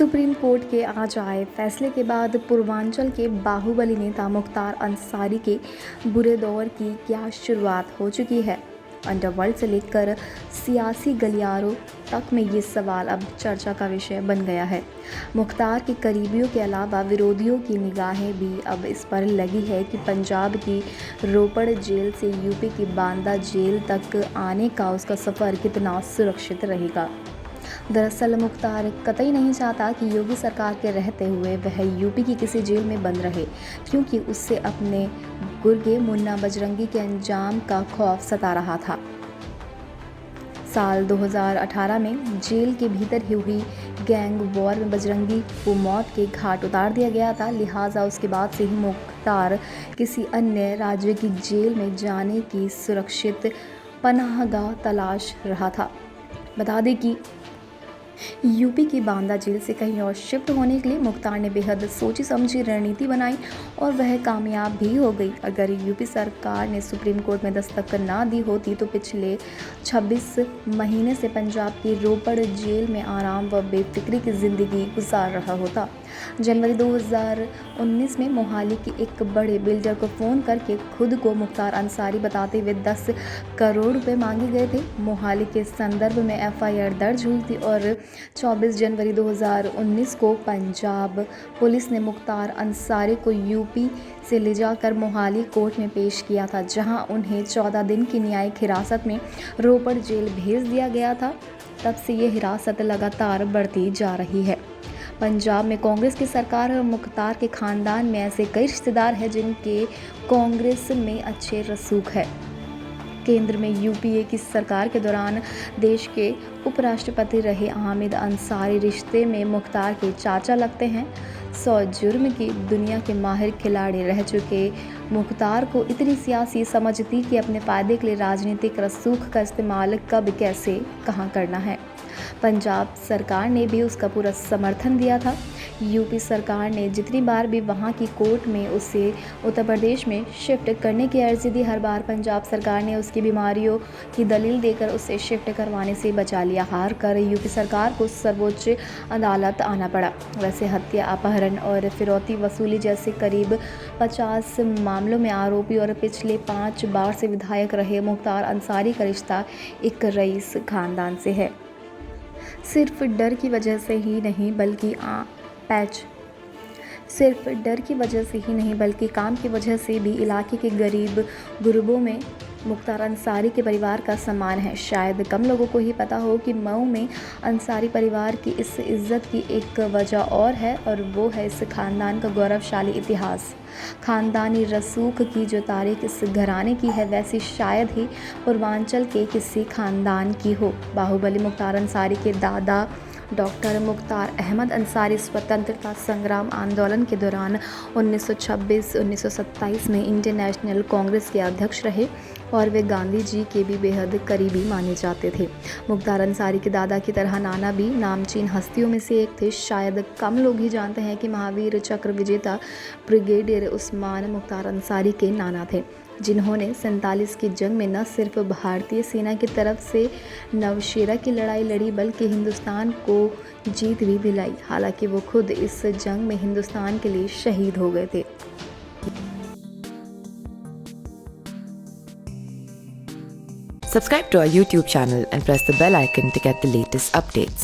Supreme court के आज आए फैसले के बाद पूर्वांचल के बाहुबली नेता मुख्तार अंसारी के बुरे दौर की क्या शुरुआत हो चुकी है। अंडरवर्ल्ड से लेकर सियासी गलियारों तक में ये सवाल अब चर्चा का विषय बन गया है। मुख्तार के करीबियों के अलावा विरोधियों की निगाहें भी अब इस पर लगी है कि पंजाब की रोपड़ जेल से यूपी की बांदा जेल तक आने का उसका सफ़र कितना सुरक्षित रहेगा। दरअसल मुख्तार कतई नहीं चाहता कि योगी सरकार के रहते हुए वह यूपी की किसी जेल में बंद रहे, क्योंकि उससे अपने गुर्गे मुन्ना बजरंगी के अंजाम का खौफ सता रहा था। साल 2018 में जेल के भीतर ही हुई गैंग वॉर में बजरंगी को मौत के घाट उतार दिया गया था। लिहाजा उसके बाद से ही मुख्तार किसी अन्य राज्य की जेल में जाने की सुरक्षित पनाहगाह तलाश रहा था। बता दें कि यूपी की बांदा जेल से कहीं और शिफ्ट होने के लिए मुख्तार ने बेहद सोची समझी रणनीति बनाई और वह कामयाब भी हो गई। अगर यूपी सरकार ने सुप्रीम कोर्ट में दस्तक ना दी होती तो पिछले 26 महीने से पंजाब की रोपड़ जेल में आराम व बेफिक्री की ज़िंदगी गुजार रहा होता। जनवरी 2019 में मोहाली के एक बड़े बिल्डर को फ़ोन करके खुद को मुख्तार अंसारी बताते हुए 10 करोड़ रुपए मांगे गए थे। मोहाली के संदर्भ में एफआईआर दर्ज हुई थी और 24 जनवरी 2019 को पंजाब पुलिस ने मुख्तार अंसारी को यूपी से ले जाकर मोहाली कोर्ट में पेश किया था, जहां उन्हें 14 दिन की न्यायिक हिरासत में रोपड़ जेल भेज दिया गया था। तब से ये हिरासत लगातार बढ़ती जा रही है। पंजाब में कांग्रेस की सरकार और मुख्तार के खानदान में ऐसे कई रिश्तेदार हैं जिनके कांग्रेस में अच्छे रसूख है। केंद्र में यूपीए की सरकार के दौरान देश के उपराष्ट्रपति रहे हामिद अंसारी रिश्ते में मुख्तार के चाचा लगते हैं। 100 जुर्म की दुनिया के माहिर खिलाड़ी रह चुके मुख्तार को इतनी सियासी समझ थी कि अपने फ़ायदे के लिए राजनीतिक रसूख का इस्तेमाल कब कैसे कहाँ करना है। पंजाब सरकार ने भी उसका पूरा समर्थन दिया था। यूपी सरकार ने जितनी बार भी वहां की कोर्ट में उसे उत्तर प्रदेश में शिफ्ट करने की अर्जी दी, हर बार पंजाब सरकार ने उसकी बीमारियों की दलील देकर उसे शिफ्ट करवाने से बचा लिया। हार कर यूपी सरकार को सर्वोच्च अदालत आना पड़ा। वैसे हत्या, अपहरण और फिरौती वसूली जैसे करीब 50 मामलों में आरोपी और पिछले 5 बार से विधायक रहे मुख्तार अंसारी का रिश्ता एक रईस खानदान से है। सिर्फ डर की वजह से ही नहीं बल्कि काम की वजह से भी इलाके के गरीब गुरबों में मुख्तार अंसारी के परिवार का सम्मान है। शायद कम लोगों को ही पता हो कि मऊ में अंसारी परिवार की इस इज्जत की एक वजह और है, और वो है इस खानदान का गौरवशाली इतिहास। खानदानी रसूख की जो तारीख इस घराने की है, वैसी शायद ही पूर्वांचल के किसी खानदान की हो। बाहुबली मुख्तार अंसारी के दादा डॉक्टर मुख्तार अहमद अंसारी स्वतंत्रता संग्राम आंदोलन के दौरान 1926-1927 में इंडियन नेशनल कांग्रेस के अध्यक्ष रहे और वे गांधी जी के भी बेहद करीबी माने जाते थे। मुख्तार अंसारी के दादा की तरह नाना भी नामचीन हस्तियों में से एक थे। शायद कम लोग ही जानते हैं कि महावीर चक्र विजेता ब्रिगेडियर उस्मान मुख्तार अंसारी के नाना थे, जिन्होंने 47 की जंग में न सिर्फ भारतीय सेना की तरफ से नवशेरा की लड़ाई लड़ी, बल्कि हिंदुस्तान को जीत भी दिलाई। हालांकि वो खुद इस जंग में हिंदुस्तान के लिए शहीद हो गए थे। Subscribe to our YouTube channel and press the bell icon to get the latest updates.